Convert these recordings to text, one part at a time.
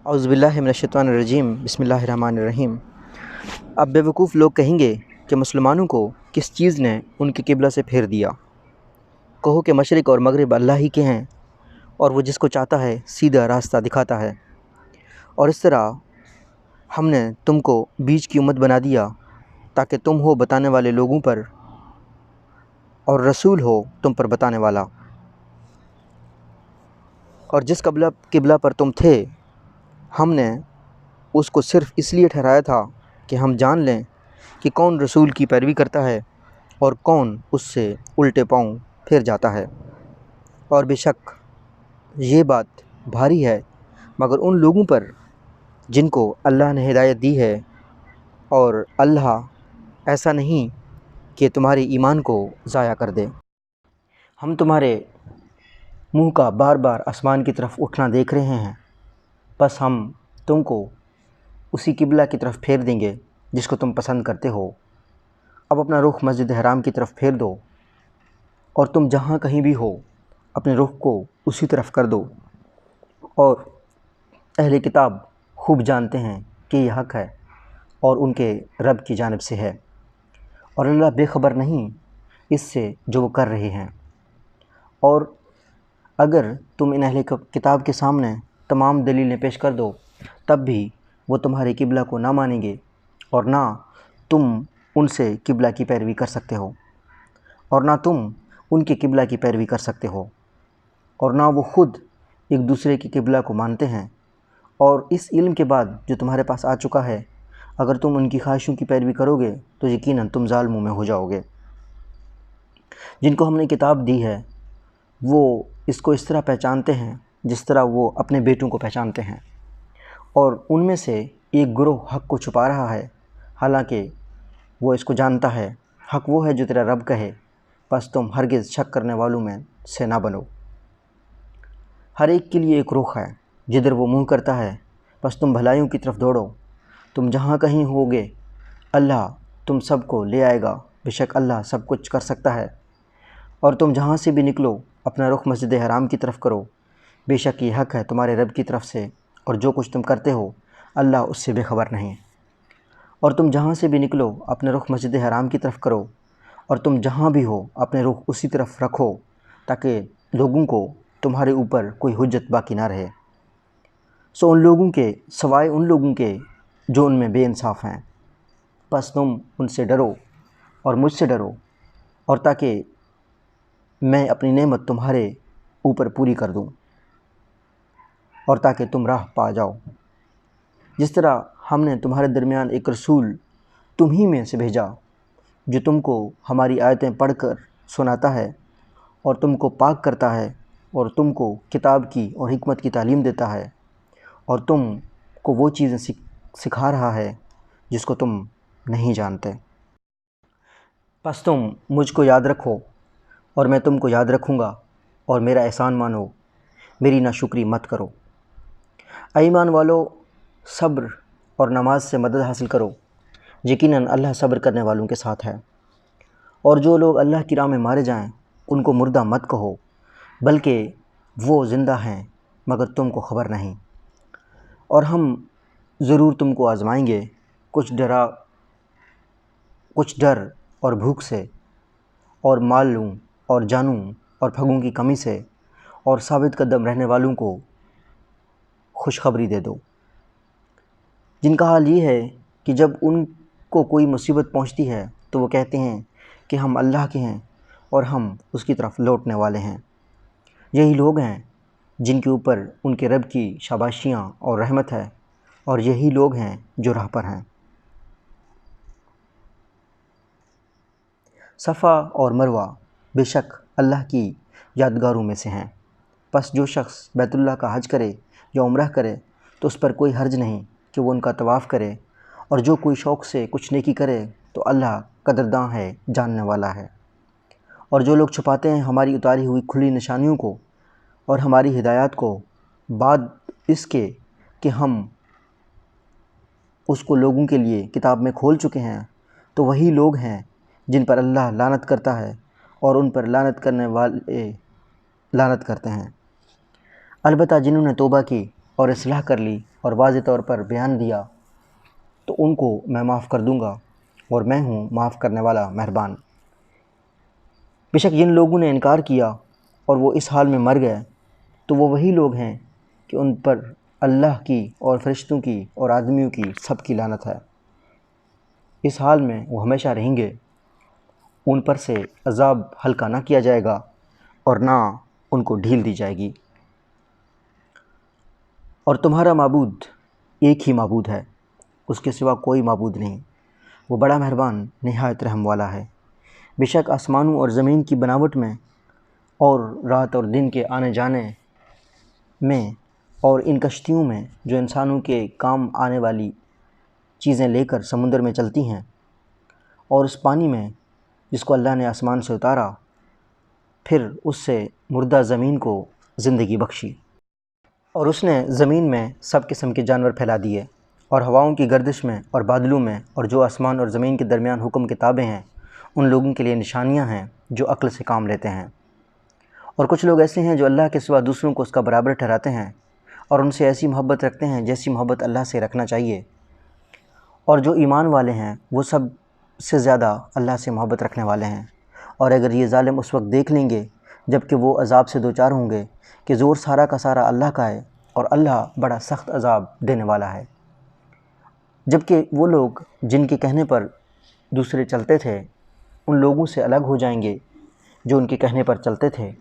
اعوذ باللہ من الشیطان الرجیم، بسم اللہ الرحمن الرحیم۔ اب بیوقوف لوگ کہیں گے کہ مسلمانوں کو کس چیز نے ان کے قبلہ سے پھیر دیا؟ کہو کہ مشرق اور مغرب اللہ ہی کے ہیں، اور وہ جس کو چاہتا ہے سیدھا راستہ دکھاتا ہے۔ اور اس طرح ہم نے تم کو بیچ کی امت بنا دیا تاکہ تم ہو بتانے والے لوگوں پر، اور رسول ہو تم پر بتانے والا۔ اور جس قبلہ پر تم تھے، ہم نے اس کو صرف اس لیے ٹھہرایا تھا کہ ہم جان لیں کہ کون رسول کی پیروی کرتا ہے اور کون اس سے الٹے پاؤں پھر جاتا ہے۔ اور بے شک یہ بات بھاری ہے مگر ان لوگوں پر جن کو اللہ نے ہدایت دی ہے، اور اللہ ایسا نہیں کہ تمہارے ایمان کو ضائع کر دے۔ ہم تمہارے منہ کا بار بار آسمان کی طرف اٹھنا دیکھ رہے ہیں، بس ہم تم کو اسی قبلہ کی طرف پھیر دیں گے جس کو تم پسند کرتے ہو۔ اب اپنا رخ مسجد حرام کی طرف پھیر دو، اور تم جہاں کہیں بھی ہو اپنے رخ کو اسی طرف کر دو۔ اور اہل کتاب خوب جانتے ہیں کہ یہ حق ہے اور ان کے رب کی جانب سے ہے، اور اللہ بے خبر نہیں اس سے جو وہ کر رہے ہیں۔ اور اگر تم ان اہل کتاب کے سامنے تمام دلیلیں پیش کر دو تب بھی وہ تمہارے قبلہ کو نہ مانیں گے، اور نہ تم ان سے قبلہ کی پیروی کر سکتے ہو، اور نہ تم ان کے قبلہ کی پیروی کر سکتے ہو، اور نہ وہ خود ایک دوسرے کی قبلہ کو مانتے ہیں۔ اور اس علم کے بعد جو تمہارے پاس آ چکا ہے، اگر تم ان کی خواہشوں کی پیروی کرو گے تو یقیناً تم ظالموں میں ہو جاؤ گے۔ جن کو ہم نے کتاب دی ہے وہ اس کو اس طرح پہچانتے ہیں جس طرح وہ اپنے بیٹوں کو پہچانتے ہیں، اور ان میں سے ایک گروہ حق کو چھپا رہا ہے، حالانکہ وہ اس کو جانتا ہے۔ حق وہ ہے جو تیرا رب کہے، بس تم ہرگز شک کرنے والوں میں سے نہ بنو۔ ہر ایک کے لیے ایک رخ ہے، جدھر وہ منہ کرتا ہے، بس تم بھلائیوں کی طرف دوڑو۔ تم جہاں کہیں ہوگے اللہ تم سب کو لے آئے گا، بے شک اللہ سب کچھ کر سکتا ہے۔ اور تم جہاں سے بھی نکلو اپنا رخ مسجد حرام کی طرف کرو، بے شک یہ حق ہے تمہارے رب کی طرف سے، اور جو کچھ تم کرتے ہو اللہ اس سے بے خبر نہیں۔ اور تم جہاں سے بھی نکلو اپنے رخ مسجد حرام کی طرف کرو، اور تم جہاں بھی ہو اپنے رخ اسی طرف رکھو تاکہ لوگوں کو تمہارے اوپر کوئی حجت باقی نہ رہے، سو ان لوگوں کے سوائے ان لوگوں کے جو ان میں بے انصاف ہیں۔ بس تم ان سے ڈرو اور مجھ سے ڈرو، اور تاکہ میں اپنی نعمت تمہارے اوپر پوری کر دوں، اور تاکہ تم راہ پا جاؤ۔ جس طرح ہم نے تمہارے درمیان ایک رسول تم ہی میں سے بھیجا جو تم کو ہماری آیتیں پڑھ کر سناتا ہے اور تم کو پاک کرتا ہے، اور تم کو کتاب کی اور حکمت کی تعلیم دیتا ہے، اور تم کو وہ چیزیں سکھا رہا ہے جس کو تم نہیں جانتے۔ پس تم مجھ کو یاد رکھو اور میں تم کو یاد رکھوں گا، اور میرا احسان مانو، میری ناشکری مت کرو۔ اے ایمان والو، صبر اور نماز سے مدد حاصل کرو، یقیناً اللہ صبر کرنے والوں کے ساتھ ہے۔ اور جو لوگ اللہ کی راہ میں مارے جائیں ان کو مردہ مت کہو، بلکہ وہ زندہ ہیں مگر تم کو خبر نہیں۔ اور ہم ضرور تم کو آزمائیں گے، کچھ ڈر اور بھوک سے، اور مالوں اور جانوں اور پھگوں کی کمی سے، اور ثابت قدم رہنے والوں کو خوشخبری دے دو، جن کا حال یہ ہے کہ جب ان کو کوئی مصیبت پہنچتی ہے تو وہ کہتے ہیں کہ ہم اللہ کے ہیں اور ہم اس کی طرف لوٹنے والے ہیں۔ یہی لوگ ہیں جن کے اوپر ان کے رب کی شاباشیاں اور رحمت ہے، اور یہی لوگ ہیں جو راہ پر ہیں۔ صفا اور مروہ بے شک اللہ کی یادگاروں میں سے ہیں، پس جو شخص بیت اللہ کا حج کرے یا عمرہ کرے تو اس پر کوئی حرج نہیں کہ وہ ان کا طواف کرے، اور جو کوئی شوق سے کچھ نیکی کرے تو اللہ قدرداں ہے، جاننے والا ہے۔ اور جو لوگ چھپاتے ہیں ہماری اتاری ہوئی کھلی نشانیوں کو اور ہماری ہدایات کو بعد اس کے کہ ہم اس کو لوگوں کے لیے کتاب میں کھول چکے ہیں، تو وہی لوگ ہیں جن پر اللہ لعنت کرتا ہے، اور ان پر لعنت کرنے والے لعنت کرتے ہیں۔ البتہ جنہوں نے توبہ کی اور اصلاح کر لی اور واضح طور پر بیان دیا تو ان کو میں معاف کر دوں گا، اور میں ہوں معاف کرنے والا مہربان۔ بے شک جن لوگوں نے انکار کیا اور وہ اس حال میں مر گئے تو وہ وہی لوگ ہیں کہ ان پر اللہ کی اور فرشتوں کی اور آدمیوں کی سب کی لعنت ہے۔ اس حال میں وہ ہمیشہ رہیں گے، ان پر سے عذاب ہلکا نہ کیا جائے گا اور نہ ان کو ڈھیل دی جائے گی۔ اور تمہارا معبود ایک ہی معبود ہے، اس کے سوا کوئی معبود نہیں، وہ بڑا مہربان نہایت رحم والا ہے۔ بے شک آسمانوں اور زمین کی بناوٹ میں اور رات اور دن کے آنے جانے میں اور ان کشتیوں میں جو انسانوں کے کام آنے والی چیزیں لے کر سمندر میں چلتی ہیں، اور اس پانی میں جس کو اللہ نے آسمان سے اتارا، پھر اس سے مردہ زمین کو زندگی بخشی، اور اس نے زمین میں سب قسم کے جانور پھیلا دیے، اور ہواؤں کی گردش میں اور بادلوں میں اور جو آسمان اور زمین کے درمیان حکم کے تابع ہیں ان لوگوں کے لیے نشانیاں ہیں جو عقل سے کام لیتے ہیں۔ اور کچھ لوگ ایسے ہیں جو اللہ کے سوا دوسروں کو اس کا برابر ٹھہراتے ہیں اور ان سے ایسی محبت رکھتے ہیں جیسی محبت اللہ سے رکھنا چاہیے، اور جو ایمان والے ہیں وہ سب سے زیادہ اللہ سے محبت رکھنے والے ہیں۔ اور اگر یہ ظالم اس وقت دیکھ لیں گے جب کہ وہ عذاب سے دوچار ہوں گے کہ زور سارا کا سارا اللہ کا ہے اور اللہ بڑا سخت عذاب دینے والا ہے، جبکہ وہ لوگ جن کے کہنے پر دوسرے چلتے تھے ان لوگوں سے الگ ہو جائیں گے جو ان کے کہنے پر چلتے تھے،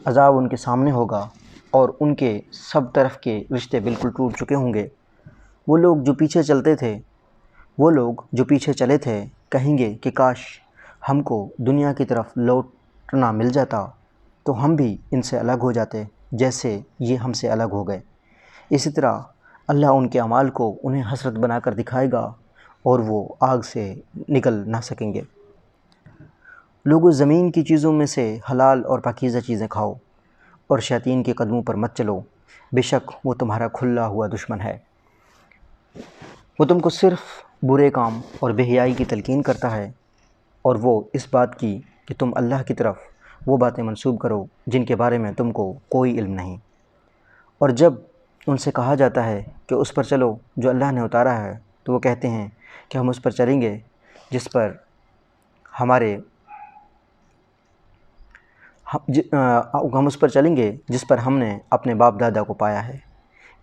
عذاب ان کے سامنے ہوگا اور ان کے سب طرف کے رشتے بالکل ٹوٹ چکے ہوں گے۔ وہ لوگ جو پیچھے چلے تھے کہیں گے کہ کاش ہم کو دنیا کی طرف لوٹنا مل جاتا تو ہم بھی ان سے الگ ہو جاتے جیسے یہ ہم سے الگ ہو گئے۔ اسی طرح اللہ ان کے اعمال کو انہیں حسرت بنا کر دکھائے گا اور وہ آگ سے نکل نہ سکیں گے۔ لوگو زمین کی چیزوں میں سے حلال اور پاکیزہ چیزیں کھاؤ اور شیاطین کے قدموں پر مت چلو، بے شک وہ تمہارا کھلا ہوا دشمن ہے۔ وہ تم کو صرف برے کام اور بے حیائی کی تلقین کرتا ہے، اور وہ اس بات کی کہ تم اللہ کی طرف وہ باتیں منسوب کرو جن کے بارے میں تم کو کوئی علم نہیں۔ اور جب ان سے کہا جاتا ہے کہ اس پر چلو جو اللہ نے اتارا ہے تو وہ کہتے ہیں کہ ہم اس پر چلیں گے جس پر ہم نے اپنے باپ دادا کو پایا ہے۔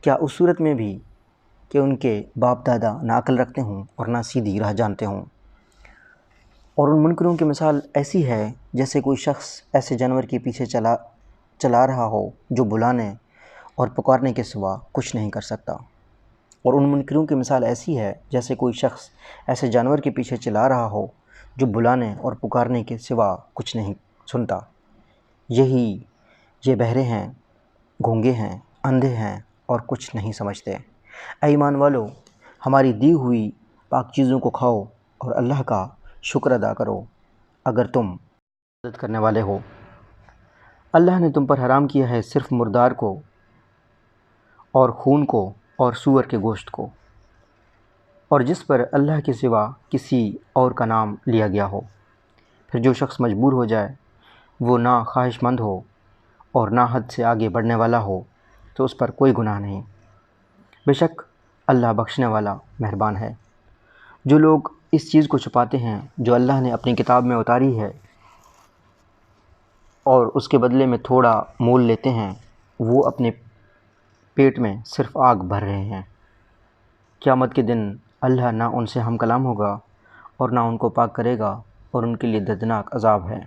کیا اس صورت میں بھی کہ ان کے باپ دادا نہ عقل رکھتے ہوں اور نہ سیدھی راہ جانتے ہوں؟ اور ان منکروں کی مثال ایسی ہے جیسے کوئی شخص ایسے جانور کے پیچھے چلا رہا ہو جو بلانے اور پکارنے کے سوا کچھ نہیں کر سکتا۔ اور ان منکروں کی مثال ایسی ہے جیسے کوئی شخص ایسے جانور کے پیچھے چلا رہا ہو جو بلانے اور پکارنے کے سوا کچھ نہیں سنتا۔ یہ بہرے ہیں، گونگے ہیں، اندھے ہیں اور کچھ نہیں سمجھتے۔ اے ایمان والو، ہماری دی ہوئی پاک چیزوں کو کھاؤ اور اللہ کا شکر ادا کرو اگر تم عبادت کرنے والے ہو۔ اللہ نے تم پر حرام کیا ہے صرف مردار کو اور خون کو اور سور کے گوشت کو، اور جس پر اللہ کے سوا کسی اور کا نام لیا گیا ہو۔ پھر جو شخص مجبور ہو جائے، وہ نہ خواہش مند ہو اور نہ حد سے آگے بڑھنے والا ہو تو اس پر کوئی گناہ نہیں، بے شک اللہ بخشنے والا مہربان ہے۔ جو لوگ اس چیز کو چھپاتے ہیں جو اللہ نے اپنی کتاب میں اتاری ہے اور اس کے بدلے میں تھوڑا مول لیتے ہیں، وہ اپنے پیٹ میں صرف آگ بھر رہے ہیں۔ قیامت کے دن اللہ نہ ان سے ہم کلام ہوگا اور نہ ان کو پاک کرے گا، اور ان کے لیے دردناک عذاب ہے۔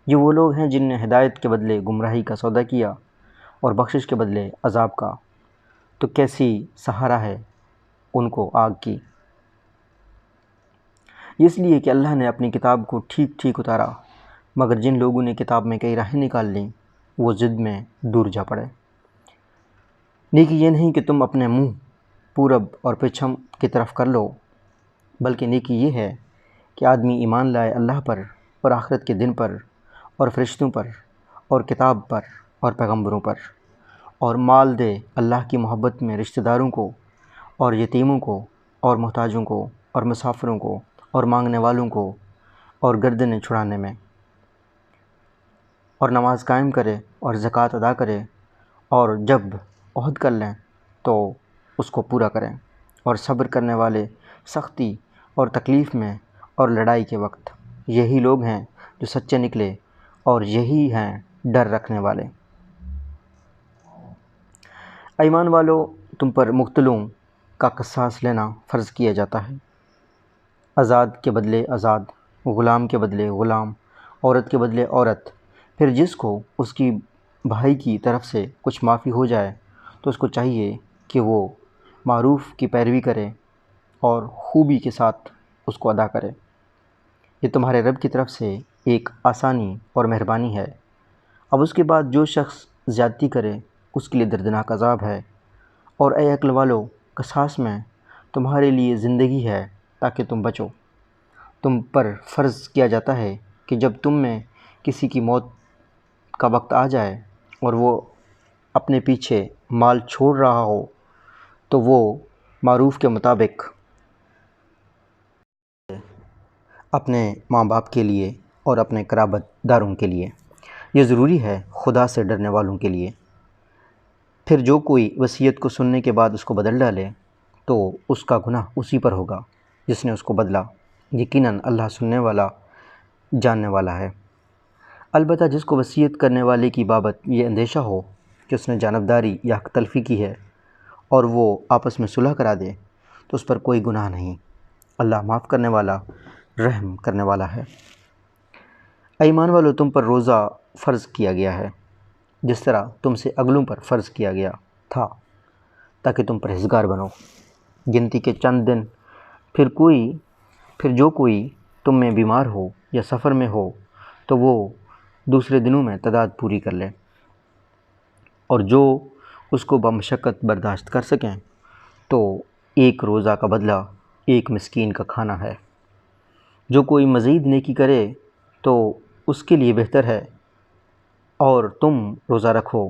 یہ وہ لوگ ہیں جن نے ہدایت کے بدلے گمراہی کا سودا کیا اور بخشش کے بدلے عذاب کا، تو کیسی سہارا ہے ان کو آگ کی۔ اس لیے کہ اللہ نے اپنی کتاب کو ٹھیک ٹھیک اتارا، مگر جن لوگوں نے کتاب میں کئی راہیں نکال لیں وہ ضد میں دور جا پڑے۔ نیکی یہ نہیں کہ تم اپنے منہ پورب اور پچھم کی طرف کر لو، بلکہ نیکی یہ ہے کہ آدمی ایمان لائے اللہ پر اور آخرت کے دن پر اور فرشتوں پر اور کتاب پر اور پیغمبروں پر، اور مال دے اللہ کی محبت میں رشتہ داروں کو اور یتیموں کو اور محتاجوں کو اور مسافروں کو اور مانگنے والوں کو اور گردنیں چھڑانے میں، اور نماز قائم کرے اور زکوٰۃ ادا کرے، اور جب عہد کر لیں تو اس کو پورا کریں، اور صبر کرنے والے سختی اور تکلیف میں اور لڑائی کے وقت یہی لوگ ہیں جو سچے نکلے، اور یہی ہیں ڈر رکھنے والے۔ ایمان والو، تم پر مقتولوں کا قصاص لینا فرض کیا جاتا ہے، آزاد کے بدلے آزاد، غلام کے بدلے غلام، عورت کے بدلے عورت۔ پھر جس کو اس کی بھائی کی طرف سے کچھ معافی ہو جائے تو اس کو چاہیے کہ وہ معروف کی پیروی کرے اور خوبی کے ساتھ اس کو ادا کرے۔ یہ تمہارے رب کی طرف سے ایک آسانی اور مہربانی ہے۔ اب اس کے بعد جو شخص زیادتی کرے اس کے لیے دردناک عذاب ہے۔ اور اے عقل والو، قصاص میں تمہارے لیے زندگی ہے تاکہ تم بچو۔ تم پر فرض کیا جاتا ہے کہ جب تم میں کسی کی موت کا وقت آ جائے اور وہ اپنے پیچھے مال چھوڑ رہا ہو تو وہ معروف کے مطابق اپنے ماں باپ کے لیے اور اپنے قرابت داروں کے لیے، یہ ضروری ہے خدا سے ڈرنے والوں کے لیے۔ پھر جو کوئی وصیت کو سننے کے بعد اس کو بدل ڈالے تو اس کا گناہ اسی پر ہوگا جس نے اس کو بدلا، یقیناً اللہ سننے والا جاننے والا ہے۔ البتہ جس کو وصیت کرنے والے کی بابت یہ اندیشہ ہو کہ اس نے جانبداری یا حق تلفی کی ہے اور وہ آپس میں صلح کرا دے تو اس پر کوئی گناہ نہیں، اللہ معاف کرنے والا رحم کرنے والا ہے۔ ایمان والو، تم پر روزہ فرض کیا گیا ہے جس طرح تم سے اگلوں پر فرض کیا گیا تھا تاکہ تم پرہیزگار بنو۔ گنتی کے چند دن، پھر جو کوئی تم میں بیمار ہو یا سفر میں ہو تو وہ دوسرے دنوں میں تعداد پوری کر لے، اور جو اس کو بمشقت برداشت کر سکیں تو ایک روزہ کا بدلہ ایک مسکین کا کھانا ہے۔ جو کوئی مزید نیکی کرے تو اس کے لیے بہتر ہے، اور تم روزہ رکھو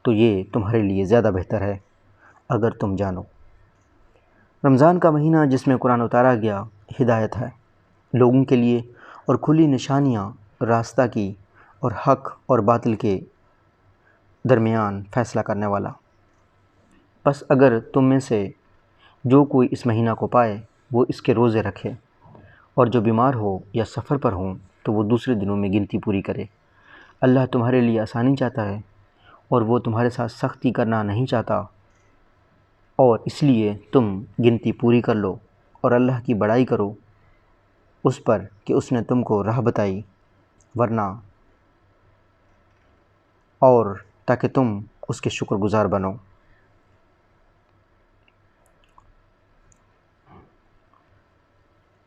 تو یہ تمہارے لیے زیادہ بہتر ہے اگر تم جانو۔ رمضان کا مہینہ جس میں قرآن اتارا گیا ہدایت ہے لوگوں کے لیے، اور کھلی نشانیاں راستہ کی، اور حق اور باطل کے درمیان فیصلہ کرنے والا۔ بس اگر تم میں سے جو کوئی اس مہینہ کو پائے وہ اس کے روزے رکھے، اور جو بیمار ہو یا سفر پر ہوں تو وہ دوسرے دنوں میں گنتی پوری کرے۔ اللہ تمہارے لیے آسانی چاہتا ہے اور وہ تمہارے ساتھ سختی کرنا نہیں چاہتا، اور اس لیے تم گنتی پوری کر لو اور اللہ کی بڑائی کرو اس پر کہ اس نے تم کو راہ بتائی، ورنہ اور تاکہ تم اس کے شکر گزار بنو۔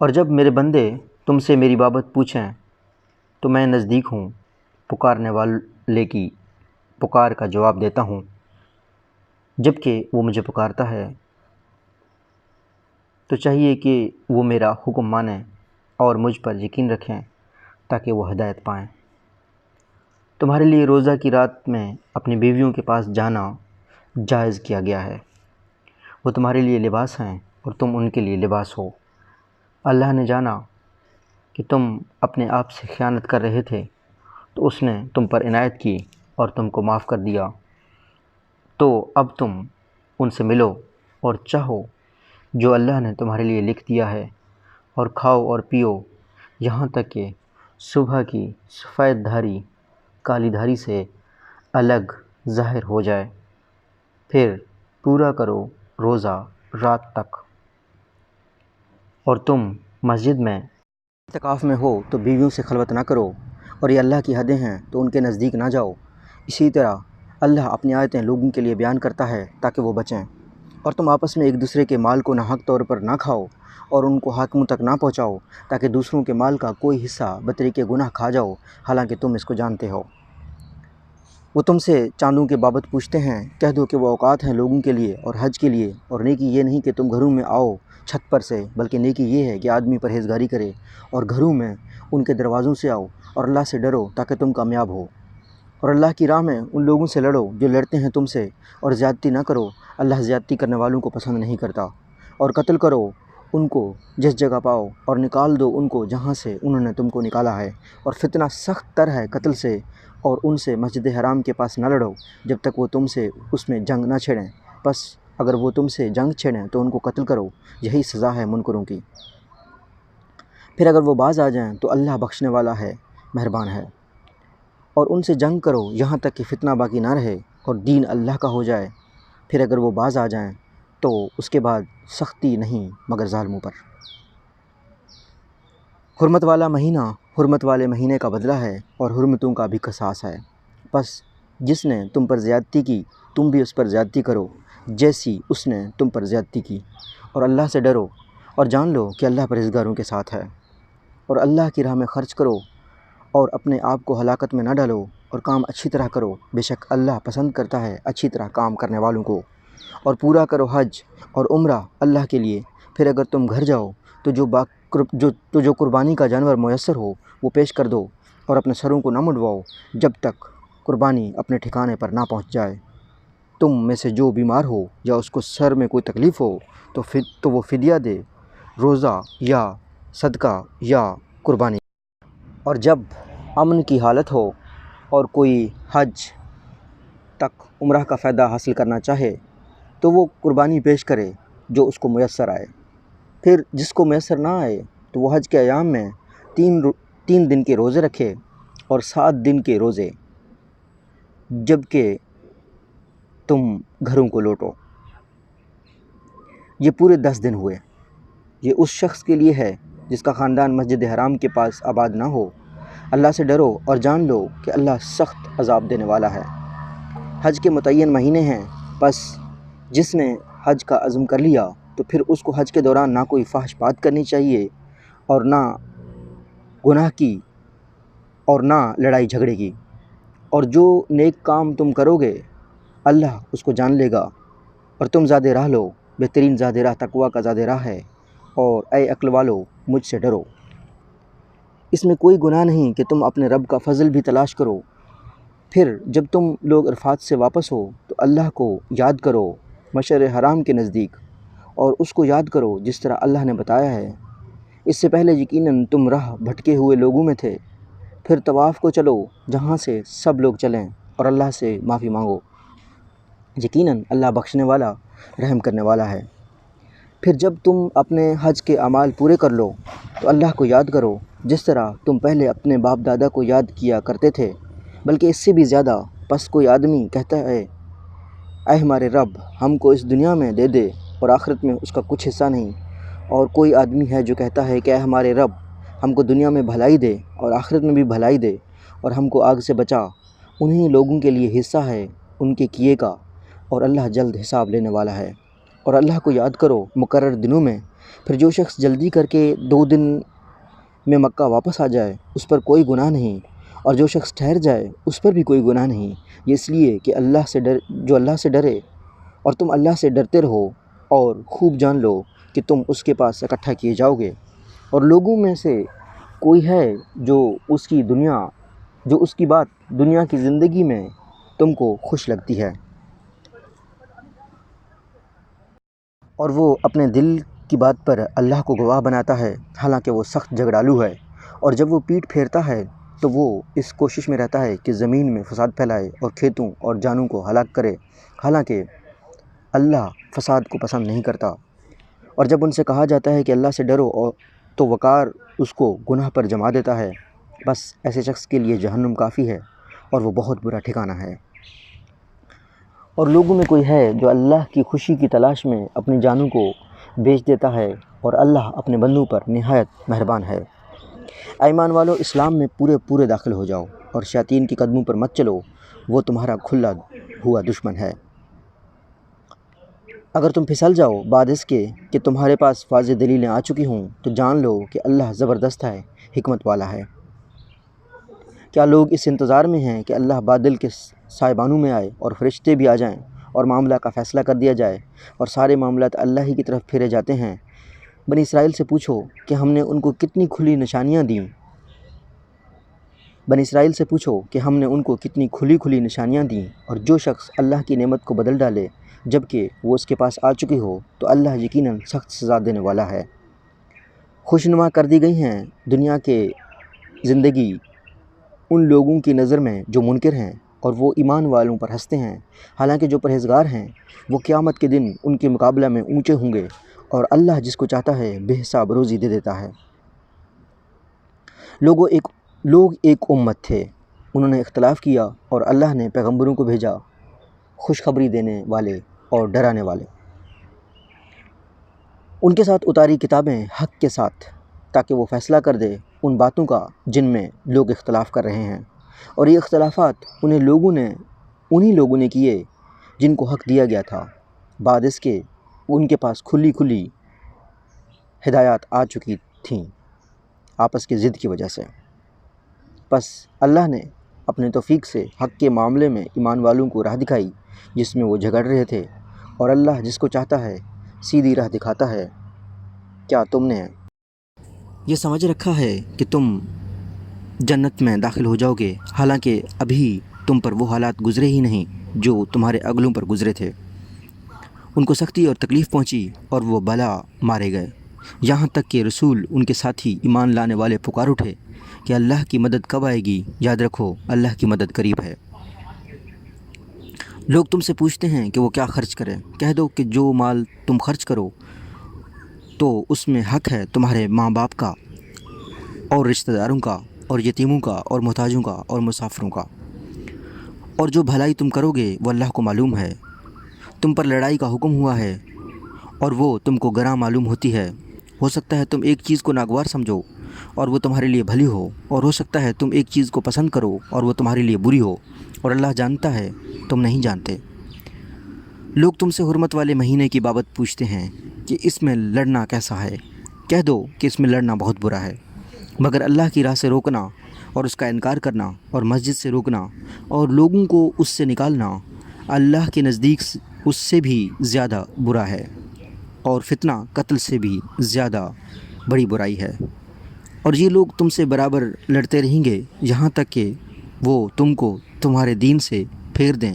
اور جب میرے بندے تم سے میری بابت پوچھیں تو میں نزدیک ہوں، پکارنے والے کی پکار کا جواب دیتا ہوں۔ جب کہ وہ مجھے پکارتا ہے تو چاہیے کہ وہ میرا حکم مانیں اور مجھ پر یقین رکھیں تاکہ وہ ہدایت پائیں۔ تمہارے لیے روزہ کی رات میں اپنی بیویوں کے پاس جانا جائز کیا گیا ہے۔ وہ تمہارے لیے لباس ہیں اور تم ان کے لیے لباس ہو۔ اللہ نے جانا کہ تم اپنے آپ سے خیانت کر رہے تھے تو اس نے تم پر عنایت کی اور تم کو معاف کر دیا، تو اب تم ان سے ملو اور چاہو جو اللہ نے تمہارے لیے لکھ دیا ہے، اور کھاؤ اور پیو یہاں تک کہ صبح کی سفید دھاری کالی دھاری سے الگ ظاہر ہو جائے، پھر پورا کرو روزہ رات تک۔ اور تم مسجد میں اعتکاف میں ہو تو بیویوں سے خلوت نہ کرو، اور یہ اللہ کی حدیں ہیں تو ان کے نزدیک نہ جاؤ۔ اسی طرح اللہ اپنی آیتیں لوگوں کے لیے بیان کرتا ہے تاکہ وہ بچیں۔ اور تم آپس میں ایک دوسرے کے مال کو ناحق طور پر نہ کھاؤ اور ان کو حاکموں تک نہ پہنچاؤ تاکہ دوسروں کے مال کا کوئی حصہ بطریق گناہ کھا جاؤ، حالانکہ تم اس کو جانتے ہو۔ وہ تم سے چاندوں کے بابت پوچھتے ہیں، کہہ دو کہ وہ اوقات ہیں لوگوں کے لیے اور حج کے لیے، اور نیکی یہ نہیں کہ تم گھروں میں آؤ چھت پر سے، بلکہ نیکی یہ ہے کہ آدمی پرہیزگاری کرے اور گھروں میں ان کے دروازوں سے آؤ، اور اللہ سے ڈرو تاکہ تم کامیاب ہو۔ اور اللہ کی راہ میں ان لوگوں سے لڑو جو لڑتے ہیں تم سے، اور زیادتی نہ کرو، اللہ زیادتی کرنے والوں کو پسند نہیں کرتا۔ اور قتل کرو ان کو جس جگہ پاؤ، اور نکال دو ان کو جہاں سے انہوں نے تم کو نکالا ہے، اور فتنہ سخت تر ہے قتل سے، اور ان سے مسجد حرام کے پاس نہ لڑو جب تک وہ تم سے اس میں جنگ نہ چھیڑیں، بس اگر وہ تم سے جنگ چھیڑیں تو ان کو قتل کرو، یہی سزا ہے منکروں کی۔ پھر اگر وہ باز آ جائیں تو اللہ بخشنے والا ہے، مہربان ہے۔ اور ان سے جنگ کرو یہاں تک کہ فتنہ باقی نہ رہے اور دین اللہ کا ہو جائے۔ پھر اگر وہ باز آ جائیں تو اس کے بعد سختی نہیں مگر ظالموں پر۔ حرمت والا مہینہ حرمت والے مہینے کا بدلہ ہے اور حرمتوں کا بھی قصاص ہے۔ بس جس نے تم پر زیادتی کی تم بھی اس پر زیادتی کرو جیسی اس نے تم پر زیادتی کی، اور اللہ سے ڈرو اور جان لو کہ اللہ پرہیزگاروں کے ساتھ ہے۔ اور اللہ کی راہ میں خرچ کرو اور اپنے آپ کو ہلاکت میں نہ ڈالو اور کام اچھی طرح کرو، بے شک اللہ پسند کرتا ہے اچھی طرح کام کرنے والوں کو۔ اور پورا کرو حج اور عمرہ اللہ کے لیے۔ پھر اگر تم گھر جاؤ تو جو قربانی کا جانور میسر ہو وہ پیش کر دو، اور اپنے سروں کو نہ منڈواؤ جب تک قربانی اپنے ٹھکانے پر نہ پہنچ جائے۔ تم میں سے جو بیمار ہو یا اس کو سر میں کوئی تکلیف ہو تو وہ فدیہ دے، روزہ یا صدقہ یا قربانی۔ اور جب امن کی حالت ہو اور کوئی حج تک عمرہ کا فائدہ حاصل کرنا چاہے تو وہ قربانی پیش کرے جو اس کو میسر آئے۔ پھر جس کو میسر نہ آئے تو وہ حج کے ایام میں 3 دن کے روزے رکھے اور 7 دن کے روزے جب کہ تم گھروں کو لوٹو۔ یہ پورے 10 دن ہوئے۔ یہ اس شخص کے لیے ہے جس کا خاندان مسجد حرام کے پاس آباد نہ ہو۔ اللہ سے ڈرو اور جان لو کہ اللہ سخت عذاب دینے والا ہے۔ حج کے متعین مہینے ہیں، بس جس نے حج کا عزم کر لیا تو پھر اس کو حج کے دوران نہ کوئی فحش بات کرنی چاہیے اور نہ گناہ کی اور نہ لڑائی جھگڑے کی۔ اور جو نیک کام تم کرو گے اللہ اس کو جان لے گا۔ اور تم زیادہ راہ لو، بہترین زیادہ راہ تقویٰ کا زیادہ راہ ہے، اور اے عقل والو مجھ سے ڈرو۔ اس میں کوئی گناہ نہیں کہ تم اپنے رب کا فضل بھی تلاش کرو۔ پھر جب تم لوگ عرفات سے واپس ہو تو اللہ کو یاد کرو مشعر حرام کے نزدیک، اور اس کو یاد کرو جس طرح اللہ نے بتایا ہے۔ اس سے پہلے یقیناً تم راہ بھٹکے ہوئے لوگوں میں تھے۔ پھر طواف کو چلو جہاں سے سب لوگ چلیں اور اللہ سے معافی مانگو، یقیناً اللہ بخشنے والا رحم کرنے والا ہے۔ پھر جب تم اپنے حج کے اعمال پورے کر لو تو اللہ کو یاد کرو جس طرح تم پہلے اپنے باپ دادا کو یاد کیا کرتے تھے، بلکہ اس سے بھی زیادہ۔ پس کوئی آدمی کہتا ہے اے ہمارے رب ہم کو اس دنیا میں دے دے اور آخرت میں اس کا کچھ حصہ نہیں، اور کوئی آدمی ہے جو کہتا ہے کہ اے ہمارے رب ہم کو دنیا میں بھلائی دے اور آخرت میں بھی بھلائی دے اور ہم کو آگ سے بچا۔ انہی لوگوں کے لیے حصہ ہے ان کے کیے کا، اور اللہ جلد حساب لینے والا ہے۔ اور اللہ کو یاد کرو مقرر دنوں میں۔ پھر جو شخص جلدی کر کے 2 دن میں مکہ واپس آ جائے اس پر کوئی گناہ نہیں، اور جو شخص ٹھہر جائے اس پر بھی کوئی گناہ نہیں، یہ اس لیے کہ اللہ سے ڈرے اور تم اللہ سے ڈرتے رہو، اور خوب جان لو کہ تم اس کے پاس اکٹھا کیے جاؤ گے۔ اور لوگوں میں سے کوئی ہے جو اس کی بات دنیا کی زندگی میں تم کو خوش لگتی ہے، اور وہ اپنے دل کی بات پر اللہ کو گواہ بناتا ہے، حالانکہ وہ سخت جھگڑالو ہے۔ اور جب وہ پیٹھ پھیرتا ہے تو وہ اس کوشش میں رہتا ہے کہ زمین میں فساد پھیلائے اور کھیتوں اور جانوں کو ہلاک کرے، حالانکہ اللہ فساد کو پسند نہیں کرتا۔ اور جب ان سے کہا جاتا ہے کہ اللہ سے ڈرو تو وقار اس کو گناہ پر جما دیتا ہے۔ بس ایسے شخص کے لیے جہنم کافی ہے اور وہ بہت برا ٹھکانہ ہے۔ اور لوگوں میں کوئی ہے جو اللہ کی خوشی کی تلاش میں اپنی جانوں کو بیچ دیتا ہے، اور اللہ اپنے بندوں پر نہایت مہربان ہے۔ اے ایمان والو اسلام میں پورے داخل ہو جاؤ اور شیاطین کے قدموں پر مت چلو، وہ تمہارا کھلا ہوا دشمن ہے۔ اگر تم پھسل جاؤ بعد اس کے کہ تمہارے پاس واضح دلیلیں آ چکی ہوں تو جان لو کہ اللہ زبردست ہے، حکمت والا ہے۔ کیا لوگ اس انتظار میں ہیں کہ اللہ بادل کے سائبانوں میں آئے اور فرشتے بھی آ جائیں اور معاملہ کا فیصلہ کر دیا جائے، اور سارے معاملات اللہ ہی کی طرف پھیرے جاتے ہیں؟ بنی اسرائیل سے پوچھو کہ ہم نے ان کو کتنی کھلی نشانیاں دیں۔ بنی اسرائیل سے پوچھو کہ ہم نے ان کو کتنی کھلی نشانیاں دیں۔ اور جو شخص اللہ کی نعمت کو بدل ڈالے جب کہ وہ اس کے پاس آ چکی ہو تو اللہ یقیناً سخت سزا دینے والا ہے۔ خوشنما کر دی گئی ہیں دنیا کے زندگی ان لوگوں کی نظر میں جو منکر ہیں اور وہ ایمان والوں پر ہنستے ہیں، حالانکہ جو پرہیزگار ہیں وہ قیامت کے دن ان کے مقابلہ میں اونچے ہوں گے، اور اللہ جس کو چاہتا ہے بے حساب روزی دے دیتا ہے۔ لوگ ایک امت تھے، انہوں نے اختلاف کیا اور اللہ نے پیغمبروں کو بھیجا، خوشخبری دینے والے اور ڈرانے والے۔ ان کے ساتھ اتاری کتابیں حق کے ساتھ، تاکہ وہ فیصلہ کر دے ان باتوں کا جن میں لوگ اختلاف کر رہے ہیں، اور یہ اختلافات انہی لوگوں نے کیے جن کو حق دیا گیا تھا، بعد اس کے ان کے پاس کھلی ہدایات آ چکی تھیں آپس کی ضد کی وجہ سے۔ پس اللہ نے اپنے توفیق سے حق کے معاملے میں ایمان والوں کو راہ دکھائی جس میں وہ جھگڑ رہے تھے، اور اللہ جس کو چاہتا ہے سیدھی راہ دکھاتا ہے۔ کیا تم نے یہ سمجھ رکھا ہے کہ تم جنت میں داخل ہو جاؤ گے، حالانکہ ابھی تم پر وہ حالات گزرے ہی نہیں جو تمہارے اگلوں پر گزرے تھے؟ ان کو سختی اور تکلیف پہنچی اور وہ بلا مارے گئے، یہاں تک کہ رسول ان کے ساتھی ایمان لانے والے پکار اٹھے کہ اللہ کی مدد کب آئے گی؟ یاد رکھو اللہ کی مدد قریب ہے۔ لوگ تم سے پوچھتے ہیں کہ وہ کیا خرچ کریں، کہہ دو کہ جو مال تم خرچ کرو تو اس میں حق ہے تمہارے ماں باپ کا اور رشتہ داروں کا اور یتیموں کا اور محتاجوں کا اور مسافروں کا، اور جو بھلائی تم کرو گے وہ اللہ کو معلوم ہے۔ تم پر لڑائی کا حکم ہوا ہے اور وہ تم کو گراں معلوم ہوتی ہے، ہو سکتا ہے تم ایک چیز کو ناگوار سمجھو اور وہ تمہارے لیے بھلی ہو، اور ہو سکتا ہے تم ایک چیز کو پسند کرو اور وہ تمہارے لیے بری ہو، اور اللہ جانتا ہے تم نہیں جانتے۔ لوگ تم سے حرمت والے مہینے کی بابت پوچھتے ہیں کہ اس میں لڑنا کیسا ہے، کہہ دو کہ اس میں لڑنا بہت برا ہے، مگر اللہ کی راہ سے روکنا اور اس کا انکار کرنا اور مسجد سے روکنا اور لوگوں کو اس سے نکالنا اللہ کے نزدیک اس سے بھی زیادہ برا ہے، اور فتنہ قتل سے بھی زیادہ بڑی برائی ہے۔ اور یہ لوگ تم سے برابر لڑتے رہیں گے یہاں تک کہ وہ تم کو تمہارے دین سے پھیر دیں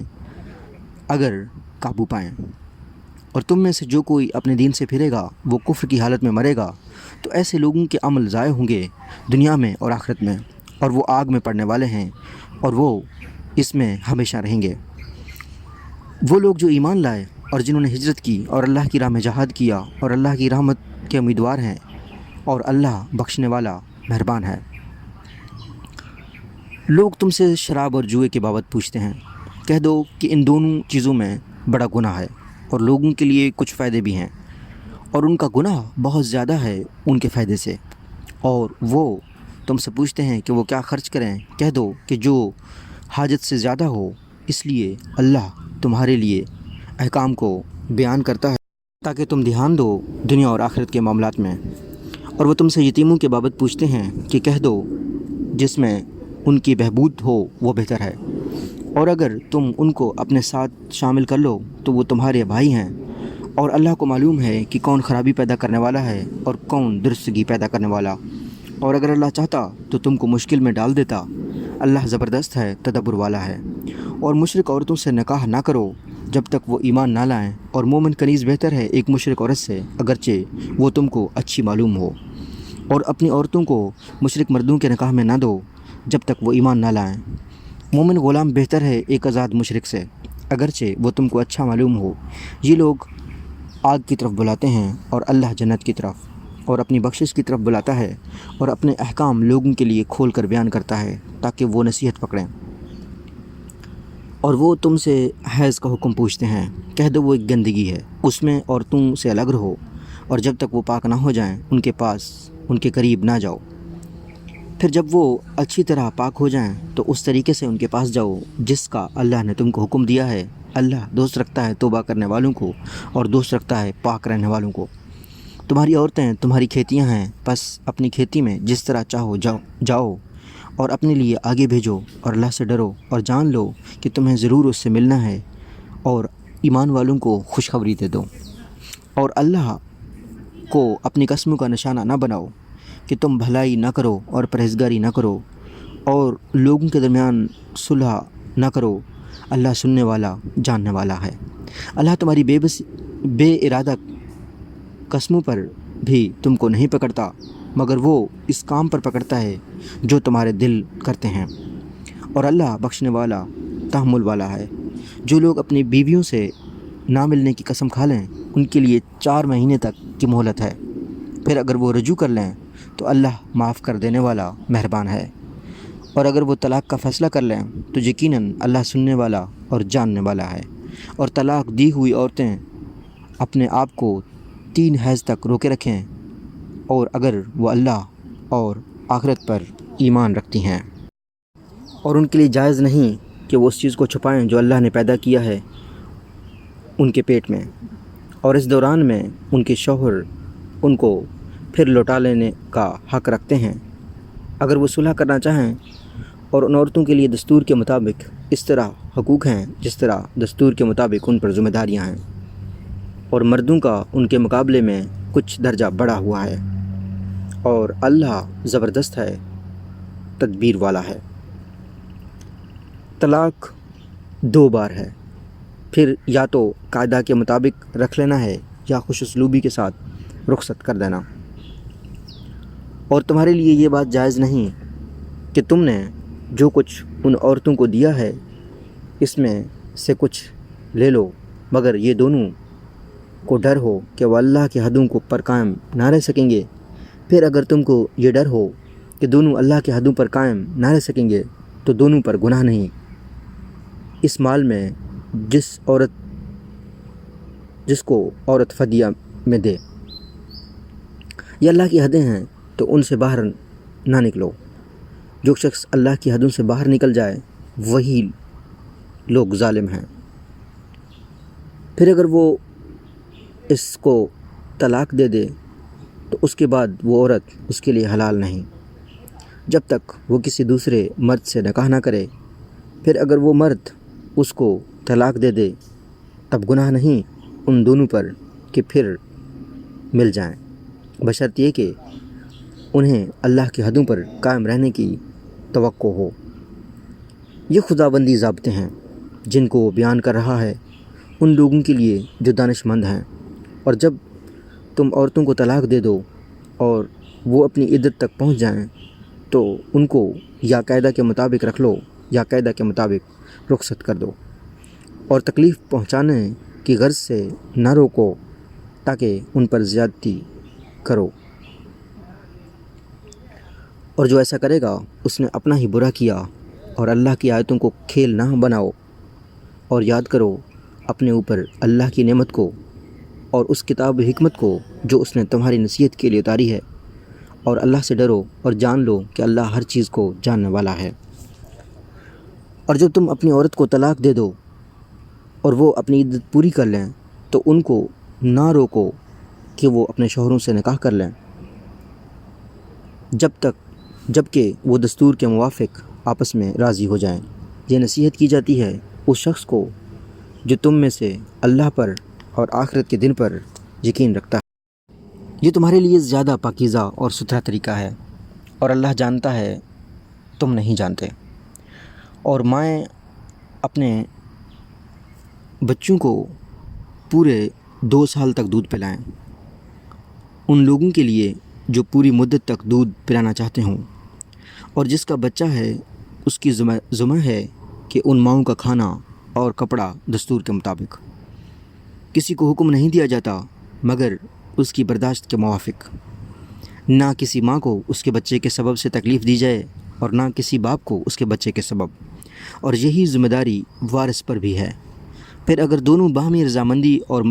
اگر قابو پائیں، اور تم میں سے جو کوئی اپنے دین سے پھرے گا وہ کفر کی حالت میں مرے گا تو ایسے لوگوں کے عمل ضائع ہوں گے دنیا میں اور آخرت میں، اور وہ آگ میں پڑنے والے ہیں اور وہ اس میں ہمیشہ رہیں گے۔ وہ لوگ جو ایمان لائے اور جنہوں نے ہجرت کی اور اللہ کی راہ میں جہاد کیا اور اللہ کی رحمت کے امیدوار ہیں، اور اللہ بخشنے والا مہربان ہے۔ لوگ تم سے شراب اور جوئے کے بابت پوچھتے ہیں، کہہ دو کہ ان دونوں چیزوں میں بڑا گناہ ہے اور لوگوں کے لیے کچھ فائدے بھی ہیں، اور ان کا گناہ بہت زیادہ ہے ان کے فائدے سے۔ اور وہ تم سے پوچھتے ہیں کہ وہ کیا خرچ کریں، کہہ دو کہ جو حاجت سے زیادہ ہو، اس لیے اللہ تمہارے لیے احکام کو بیان کرتا ہے تاکہ تم دھیان دو دنیا اور آخرت کے معاملات میں۔ اور وہ تم سے یتیموں کے بابت پوچھتے ہیں کہ کہہ دو جس میں ان کی بہبود ہو وہ بہتر ہے، اور اگر تم ان کو اپنے ساتھ شامل کر لو تو وہ تمہارے بھائی ہیں، اور اللہ کو معلوم ہے کہ کون خرابی پیدا کرنے والا ہے اور کون درستگی پیدا کرنے والا، اور اگر اللہ چاہتا تو تم کو مشکل میں ڈال دیتا۔ اللہ زبردست ہے، تدبر والا ہے۔ اور مشرک عورتوں سے نکاح نہ کرو جب تک وہ ایمان نہ لائیں، اور مومن کنیز بہتر ہے ایک مشرک عورت سے اگرچہ وہ تم کو اچھی معلوم ہو، اور اپنی عورتوں کو مشرک مردوں کے نکاح میں نہ دو جب تک وہ ایمان نہ لائیں۔ مومن غلام بہتر ہے ایک آزاد مشرک سے اگرچہ وہ تم کو اچھا معلوم ہو۔ یہ لوگ آگ کی طرف بلاتے ہیں اور اللہ جنت کی طرف اور اپنی بخشش کی طرف بلاتا ہے، اور اپنے احکام لوگوں کے لیے کھول کر بیان کرتا ہے تاکہ وہ نصیحت پکڑیں۔ اور وہ تم سے حیض کا حکم پوچھتے ہیں، کہہ دو وہ ایک گندگی ہے، اس میں عورتوں سے الگ رہو، اور جب تک وہ پاک نہ ہو جائیں ان کے قریب نہ جاؤ۔ پھر جب وہ اچھی طرح پاک ہو جائیں تو اس طریقے سے ان کے پاس جاؤ جس کا اللہ نے تم کو حکم دیا ہے۔ اللہ دوست رکھتا ہے توبہ کرنے والوں کو اور دوست رکھتا ہے پاک رہنے والوں کو۔ تمہاری عورتیں تمہاری کھیتیاں ہیں، پس اپنی کھیتی میں جس طرح چاہو جاؤ اور اپنے لیے آگے بھیجو، اور اللہ سے ڈرو اور جان لو کہ تمہیں ضرور اس سے ملنا ہے، اور ایمان والوں کو خوشخبری دے دو۔ اور اللہ کو اپنی قسموں کا نشانہ نہ بناؤ کہ تم بھلائی نہ کرو اور پرہیزگاری نہ کرو اور لوگوں کے درمیان صلح نہ کرو، اللہ سننے والا جاننے والا ہے۔ اللہ تمہاری بے ارادہ قسموں پر بھی تم کو نہیں پکڑتا، مگر وہ اس کام پر پکڑتا ہے جو تمہارے دل کرتے ہیں، اور اللہ بخشنے والا تحمل والا ہے۔ جو لوگ اپنی بیویوں سے نہ ملنے کی قسم کھا لیں ان کے لیے 4 مہینے تک کی مہلت ہے، پھر اگر وہ رجوع کر لیں تو اللہ معاف کر دینے والا مہربان ہے، اور اگر وہ طلاق کا فیصلہ کر لیں تو یقیناً اللہ سننے والا اور جاننے والا ہے۔ اور طلاق دی ہوئی عورتیں اپنے آپ کو 3 حیض تک روکے رکھیں، اور اگر وہ اللہ اور آخرت پر ایمان رکھتی ہیں، اور ان کے لیے جائز نہیں کہ وہ اس چیز کو چھپائیں جو اللہ نے پیدا کیا ہے ان کے پیٹ میں، اور اس دوران میں ان کے شوہر ان کو پھر لوٹا لینے کا حق رکھتے ہیں اگر وہ صلح کرنا چاہیں، اور ان عورتوں کے لیے دستور کے مطابق اس طرح حقوق ہیں جس طرح دستور کے مطابق ان پر ذمہ داریاں ہیں، اور مردوں کا ان کے مقابلے میں کچھ درجہ بڑھا ہوا ہے، اور اللہ زبردست ہے، تدبیر والا ہے۔ طلاق 2 بار ہے، پھر یا تو قاعدہ کے مطابق رکھ لینا ہے یا خوش اسلوبی کے ساتھ رخصت کر دینا، اور تمہارے لیے یہ بات جائز نہیں کہ تم نے جو کچھ ان عورتوں کو دیا ہے اس میں سے کچھ لے لو، مگر یہ دونوں کو ڈر ہو کہ وہ اللہ کی حدوں کو پر قائم نہ رہ سکیں گے۔ پھر اگر تم کو یہ ڈر ہو کہ دونوں اللہ کی حدوں پر قائم نہ رہ سکیں گے تو دونوں پر گناہ نہیں۔ اس مال میں جس کو عورت فدیہ میں دے، یہ اللہ کی حدیں ہیں تو ان سے باہر نہ نکلو۔ جو شخص اللہ کی حدوں سے باہر نکل جائے وہی لوگ ظالم ہیں۔ پھر اگر وہ اس کو طلاق دے دے تو اس کے بعد وہ عورت اس کے لیے حلال نہیں جب تک وہ کسی دوسرے مرد سے نکاح نہ کرے۔ پھر اگر وہ مرد اس کو طلاق دے دے تب گناہ نہیں ان دونوں پر کہ پھر مل جائیں، بشرط یہ کہ انہیں اللہ کی حدوں پر قائم رہنے کی توقع ہو۔ یہ خداوندی ضابطے ہیں جن کو وہ بیان کر رہا ہے ان لوگوں کے لیے جو دانش مند ہیں، اور جب تم عورتوں کو طلاق دے دو اور وہ اپنی عدت تک پہنچ جائیں تو ان کو یا قاعدہ کے مطابق رکھ لو یا قاعدہ کے مطابق رخصت کر دو، اور تکلیف پہنچانے کی غرض سے نہ روکو تاکہ ان پر زیادتی کرو، اور جو ایسا کرے گا اس نے اپنا ہی برا کیا۔ اور اللہ کی آیتوں کو کھیل نہ بناؤ، اور یاد کرو اپنے اوپر اللہ کی نعمت کو اور اس کتاب حکمت کو جو اس نے تمہاری نصیحت کے لیے اتاری ہے، اور اللہ سے ڈرو اور جان لو کہ اللہ ہر چیز کو جاننے والا ہے۔ اور جب تم اپنی عورت کو طلاق دے دو اور وہ اپنی عدت پوری کر لیں تو ان کو نہ روکو کہ وہ اپنے شوہروں سے نکاح کر لیں جب کہ وہ دستور کے موافق آپس میں راضی ہو جائیں۔ یہ نصیحت کی جاتی ہے اس شخص کو جو تم میں سے اللہ پر اور آخرت کے دن پر یقین رکھتا ہے۔ یہ تمہارے لیے زیادہ پاکیزہ اور ستھرا طریقہ ہے، اور اللہ جانتا ہے تم نہیں جانتے۔ اور مائیں اپنے بچوں کو پورے 2 سال تک دودھ پلائیں، ان لوگوں کے لیے جو پوری مدت تک دودھ پلانا چاہتے ہوں، اور جس کا بچہ ہے اس کی ذمہ ہے کہ ان ماؤں کا کھانا اور کپڑا دستور کے مطابق۔ کسی کو حکم نہیں دیا جاتا مگر اس کی برداشت کے موافق۔ نہ کسی ماں کو اس کے بچے کے سبب سے تکلیف دی جائے اور نہ کسی باپ کو اس کے بچے کے سبب، اور یہی ذمہ داری وارث پر بھی ہے۔ پھر اگر دونوں باہمی رضامندی اور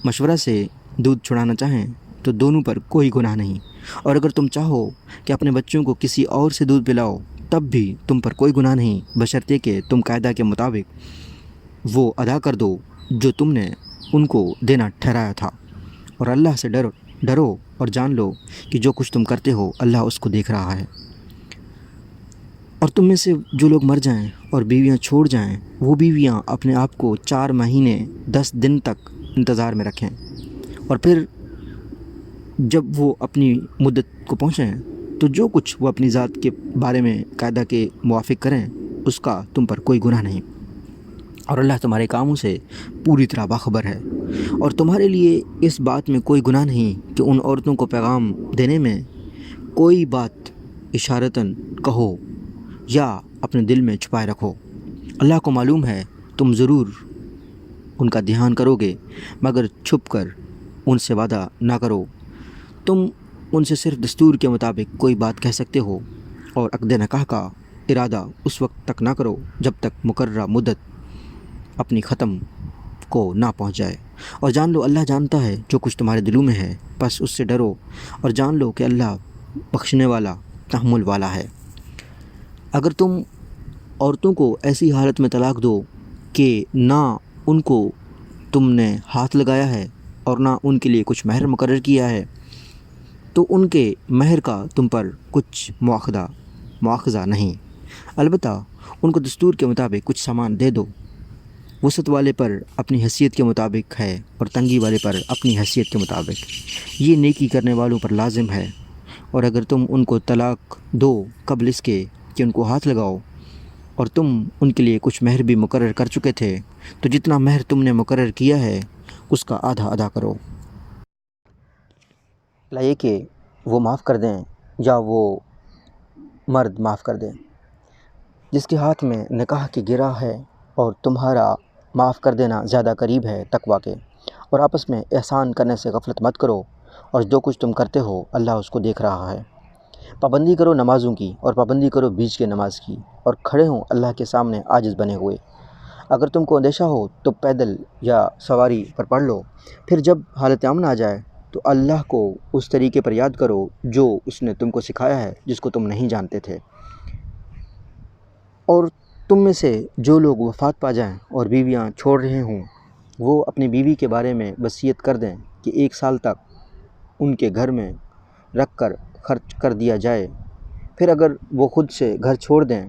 مشورہ سے دودھ چھڑانا چاہیں تو دونوں پر کوئی گناہ نہیں، اور اگر تم چاہو کہ اپنے بچوں کو کسی اور سے دودھ پلاؤ تب بھی تم پر کوئی گناہ نہیں، بشرطے کہ تم قاعدہ کے مطابق وہ ادا کر دو جو تم نے ان کو دینا ٹھہرایا تھا۔ اور اللہ سے ڈرو اور جان لو کہ جو کچھ تم کرتے ہو اللہ اس کو دیکھ رہا ہے۔ اور تم میں سے جو لوگ مر جائیں اور بیویاں چھوڑ جائیں وہ بیویاں اپنے آپ کو 4 مہینے 10 دن تک انتظار میں رکھیں، اور پھر جب وہ اپنی مدت کو پہنچیں تو جو کچھ وہ اپنی ذات کے بارے میں قاعدہ کے موافق کریں اس کا تم پر کوئی گناہ نہیں، اور اللہ تمہارے کاموں سے پوری طرح باخبر ہے۔ اور تمہارے لیے اس بات میں کوئی گناہ نہیں کہ ان عورتوں کو پیغام دینے میں کوئی بات اشارتاً کہو یا اپنے دل میں چھپائے رکھو، اللہ کو معلوم ہے تم ضرور ان کا دھیان کرو گے، مگر چھپ کر ان سے وعدہ نہ کرو۔ تم ان سے صرف دستور کے مطابق کوئی بات کہہ سکتے ہو، اور عقد نکاح کا ارادہ اس وقت تک نہ کرو جب تک مقررہ مدت اپنی ختم کو نہ پہنچ جائے۔ اور جان لو اللہ جانتا ہے جو کچھ تمہارے دلوں میں ہے، بس اس سے ڈرو اور جان لو کہ اللہ بخشنے والا، تحمل والا ہے۔ اگر تم عورتوں کو ایسی حالت میں طلاق دو کہ نہ ان کو تم نے ہاتھ لگایا ہے اور نہ ان کے لیے کچھ مہر مقرر کیا ہے، تو ان کے مہر کا تم پر کچھ مواخذہ نہیں، البتہ ان کو دستور کے مطابق کچھ سامان دے دو۔ وسعت والے پر اپنی حیثیت کے مطابق ہے اور تنگی والے پر اپنی حیثیت کے مطابق، یہ نیکی کرنے والوں پر لازم ہے۔ اور اگر تم ان کو طلاق دو قبل اس کے کہ ان کو ہاتھ لگاؤ، اور تم ان کے لیے کچھ مہر بھی مقرر کر چکے تھے، تو جتنا مہر تم نے مقرر کیا ہے اس کا آدھا ادا کرو۔ یہ کہ وہ معاف کر دیں یا وہ مرد معاف کر دیں جس کے ہاتھ میں نکاح کی گرہ ہے، اور تمہارا معاف کر دینا زیادہ قریب ہے تقویٰ کے۔ اور آپس میں احسان کرنے سے غفلت مت کرو، اور جو کچھ تم کرتے ہو اللہ اس کو دیکھ رہا ہے۔ پابندی کرو نمازوں کی، اور پابندی کرو بیچ کے نماز کی، اور کھڑے ہوں اللہ کے سامنے عاجز بنے ہوئے۔ اگر تم کو اندیشہ ہو تو پیدل یا سواری پر پڑھ لو، پھر جب حالت امن آ جائے تو اللہ کو اس طریقے پر یاد کرو جو اس نے تم کو سکھایا ہے، جس کو تم نہیں جانتے تھے۔ اور تم میں سے جو لوگ وفات پا جائیں اور بیویاں چھوڑ رہے ہوں، وہ اپنی بیوی کے بارے میں وصیت کر دیں کہ 1 سال تک ان کے گھر میں رکھ کر خرچ کر دیا جائے۔ پھر اگر وہ خود سے گھر چھوڑ دیں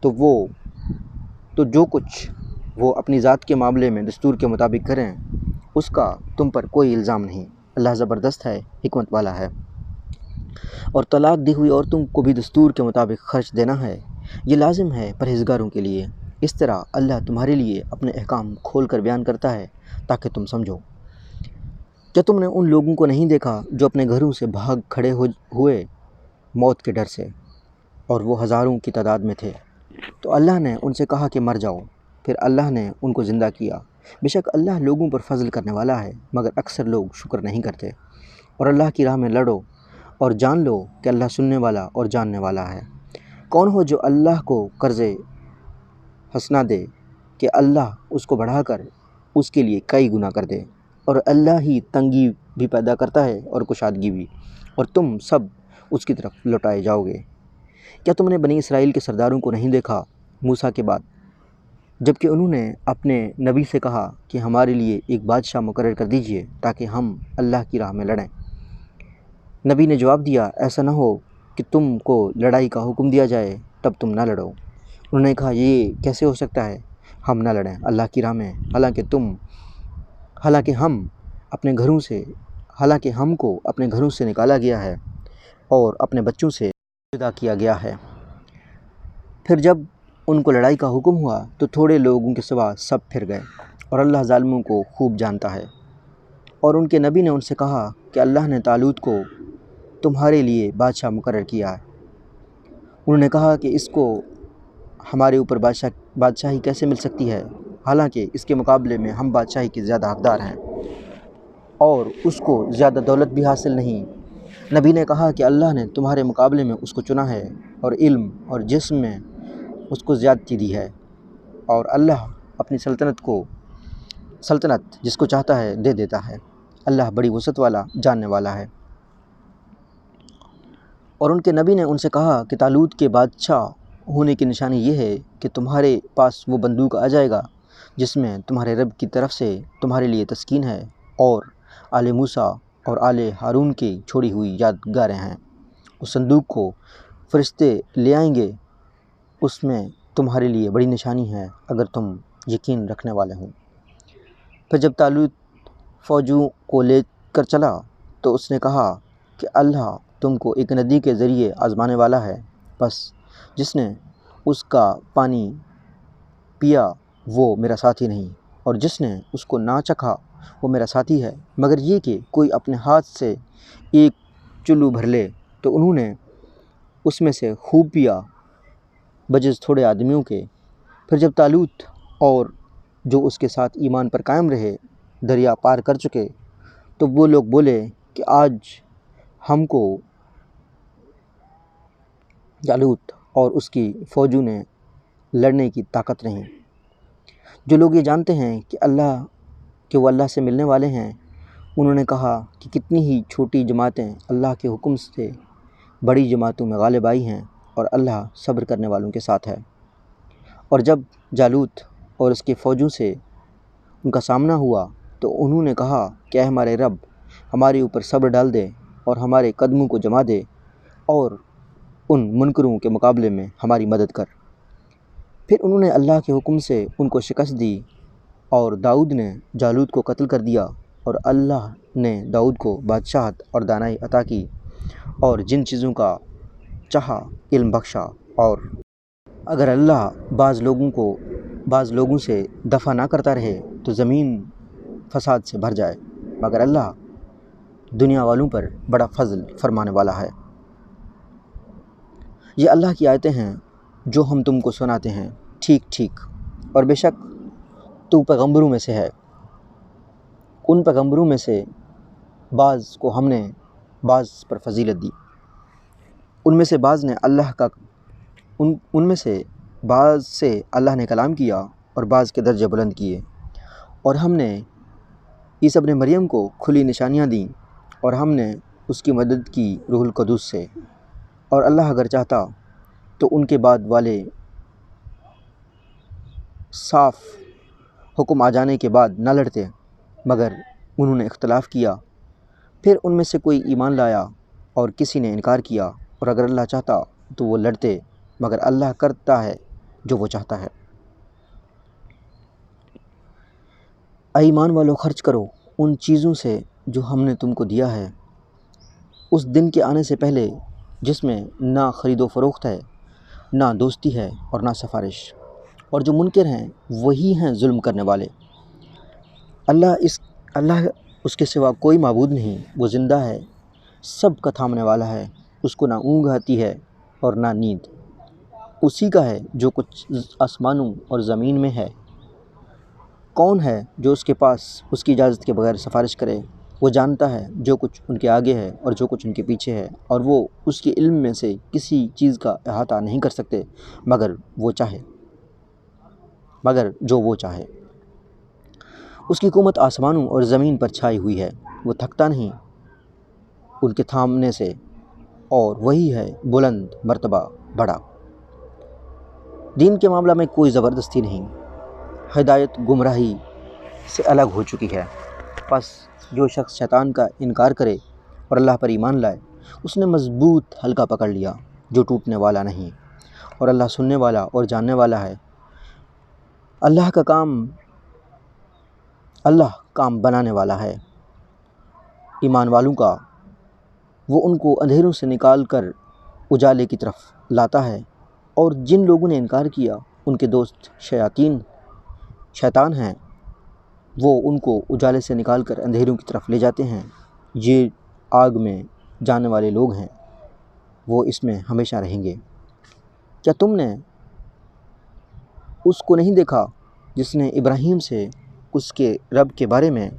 تو جو کچھ وہ اپنی ذات کے معاملے میں دستور کے مطابق کریں، اس کا تم پر کوئی الزام نہیں۔ اللہ زبردست ہے، حکمت والا ہے۔ اور طلاق دی ہوئی عورتوں کو بھی دستور کے مطابق خرچ دینا ہے، یہ لازم ہے پرہیزگاروں کے لیے۔ اس طرح اللہ تمہارے لیے اپنے احکام کھول کر بیان کرتا ہے تاکہ تم سمجھو۔ کیا تم نے ان لوگوں کو نہیں دیکھا جو اپنے گھروں سے بھاگ کھڑے ہوئے موت کے ڈر سے، اور وہ ہزاروں کی تعداد میں تھے؟ تو اللہ نے ان سے کہا کہ مر جاؤ، پھر اللہ نے ان کو زندہ کیا۔ بے شک اللہ لوگوں پر فضل کرنے والا ہے، مگر اکثر لوگ شکر نہیں کرتے۔ اور اللہ کی راہ میں لڑو، اور جان لو کہ اللہ سننے والا اور جاننے والا ہے۔ کون ہو جو اللہ کو قرض حسنہ دے کہ اللہ اس کو بڑھا کر اس کے لیے کئی گنا کر دے؟ اور اللہ ہی تنگی بھی پیدا کرتا ہے اور کشادگی بھی، اور تم سب اس کی طرف لوٹائے جاؤ گے۔ کیا تم نے بنی اسرائیل کے سرداروں کو نہیں دیکھا موسیٰ کے بعد، جب کہ انہوں نے اپنے نبی سے کہا کہ ہمارے لیے ایک بادشاہ مقرر کر دیجئے تاکہ ہم اللہ کی راہ میں لڑیں؟ نبی نے جواب دیا، ایسا نہ ہو کہ تم کو لڑائی کا حکم دیا جائے تب تم نہ لڑو۔ انہوں نے کہا، یہ کیسے ہو سکتا ہے، ہم نہ لڑیں اللہ کی راہ میں، حالانکہ ہم کو اپنے گھروں سے نکالا گیا ہے اور اپنے بچوں سے جدا کیا گیا ہے۔ پھر جب ان کو لڑائی کا حکم ہوا تو تھوڑے لوگوں کے سوا سب پھر گئے، اور اللہ ظالموں کو خوب جانتا ہے۔ اور ان کے نبی نے ان سے کہا کہ اللہ نے طالوت کو تمہارے لیے بادشاہ مقرر کیا ہے۔ انہوں نے کہا کہ اس کو ہمارے اوپر بادشاہی کیسے مل سکتی ہے، حالانکہ اس کے مقابلے میں ہم بادشاہی کے زیادہ حقدار ہیں، اور اس کو زیادہ دولت بھی حاصل نہیں۔ نبی نے کہا کہ اللہ نے تمہارے مقابلے میں اس کو چنا ہے، اور علم اور جسم میں اس کو زیادتی دی ہے، اور اللہ اپنی سلطنت جس کو چاہتا ہے دے دیتا ہے۔ اللہ بڑی وسعت والا، جاننے والا ہے۔ اور ان کے نبی نے ان سے کہا کہ طالوت کے بادشاہ ہونے کی نشانی یہ ہے کہ تمہارے پاس وہ بندوق آ جائے گا جس میں تمہارے رب کی طرف سے تمہارے لیے تسکین ہے، اور آل موسیٰ اور آل ہارون کی چھوڑی ہوئی یادگاریں ہیں۔ اس صندوق کو فرشتے لے آئیں گے، اس میں تمہارے لیے بڑی نشانی ہے اگر تم یقین رکھنے والے ہوں۔ پھر جب طالوت فوجوں کو لے کر چلا تو اس نے کہا کہ اللہ تم کو ایک ندی کے ذریعے آزمانے والا ہے، بس جس نے اس کا پانی پیا وہ میرا ساتھی نہیں، اور جس نے اس کو نہ چکھا وہ میرا ساتھی ہے، مگر یہ کہ کوئی اپنے ہاتھ سے ایک چلو بھر لے۔ تو انہوں نے اس میں سے خوب پیا بجز تھوڑے آدمیوں کے۔ پھر جب طالوت اور جو اس کے ساتھ ایمان پر قائم رہے دریا پار کر چکے تو وہ لوگ بولے کہ آج ہم کو جالوت اور اس کی فوجوں نے لڑنے کی طاقت نہیں۔ جو لوگ یہ جانتے ہیں کہ وہ اللہ سے ملنے والے ہیں، انہوں نے کہا کہ کتنی ہی چھوٹی جماعتیں اللہ کے حکم سے بڑی جماعتوں میں غالب آئی ہیں اور اللہ صبر کرنے والوں کے ساتھ ہے۔ اور جب جالوت اور اس کے فوجوں سے ان کا سامنا ہوا تو انہوں نے کہا کہ اے ہمارے رب، ہمارے اوپر صبر ڈال دے اور ہمارے قدموں کو جما دے اور ان منکروں کے مقابلے میں ہماری مدد کر۔ پھر انہوں نے اللہ کے حکم سے ان کو شکست دی اور داؤد نے جالوت کو قتل کر دیا، اور اللہ نے داؤد کو بادشاہت اور دانائی عطا کی اور جن چیزوں کا چاہا علم بخشا۔ اور اگر اللہ بعض لوگوں سے دفع نہ کرتا رہے تو زمین فساد سے بھر جائے، مگر اللہ دنیا والوں پر بڑا فضل فرمانے والا ہے۔ یہ اللہ کی آیتیں ہیں جو ہم تم کو سناتے ہیں ٹھیک، اور بے شک تو پیغمبروں میں سے ہے۔ ان پیغمبروں میں سے بعض کو ہم نے بعض پر فضیلت دی، ان میں سے بعض سے اللہ نے کلام کیا اور بعض کے درجے بلند کیے، اور ہم نے عیسیٰ ابن مریم کو کھلی نشانیاں دیں، اور ہم نے اس کی مدد کی روح القدس سے، اور اللہ اگر چاہتا تو ان کے بعد والے صاف حکم آ جانے کے بعد نہ لڑتے، مگر انہوں نے اختلاف کیا۔ پھر ان میں سے کوئی ایمان لایا اور کسی نے انکار کیا، اور اگر اللہ چاہتا تو وہ لڑتے، مگر اللہ کرتا ہے جو وہ چاہتا ہے۔ اے ایمان والو، خرچ کرو ان چیزوں سے جو ہم نے تم کو دیا ہے اس دن کے آنے سے پہلے جس میں نہ خرید و فروخت ہے، نہ دوستی ہے اور نہ سفارش، اور جو منکر ہیں وہی ہیں ظلم کرنے والے۔ اللہ اس کے سوا کوئی معبود نہیں، وہ زندہ ہے، سب کا تھامنے والا ہے، اس کو نہ اونگ آتی ہے اور نہ نیند۔ اسی کا ہے جو کچھ آسمانوں اور زمین میں ہے۔ کون ہے جو اس کے پاس اس کی اجازت کے بغیر سفارش کرے؟ وہ جانتا ہے جو کچھ ان کے آگے ہے اور جو کچھ ان کے پیچھے ہے، اور وہ اس کے علم میں سے کسی چیز کا احاطہ نہیں کر سکتے مگر جو وہ چاہے۔ اس کی حکومت آسمانوں اور زمین پر چھائی ہوئی ہے، وہ تھکتا نہیں ان کے تھامنے سے، اور وہی ہے بلند مرتبہ بڑا۔ دین کے معاملہ میں کوئی زبردستی نہیں، ہدایت گمراہی سے الگ ہو چکی ہے۔ پس جو شخص شیطان کا انکار کرے اور اللہ پر ایمان لائے، اس نے مضبوط حلقہ پکڑ لیا جو ٹوٹنے والا نہیں، اور اللہ سننے والا اور جاننے والا ہے۔ اللہ کام بنانے والا ہے ایمان والوں کا، وہ ان کو اندھیروں سے نکال کر اجالے کی طرف لاتا ہے، اور جن لوگوں نے انکار کیا ان کے دوست شیطان ہیں، وہ ان کو اجالے سے نکال کر اندھیروں کی طرف لے جاتے ہیں۔ یہ آگ میں جانے والے لوگ ہیں، وہ اس میں ہمیشہ رہیں گے۔ کیا تم نے اس کو نہیں دیکھا جس نے ابراہیم سے اس کے رب کے بارے میں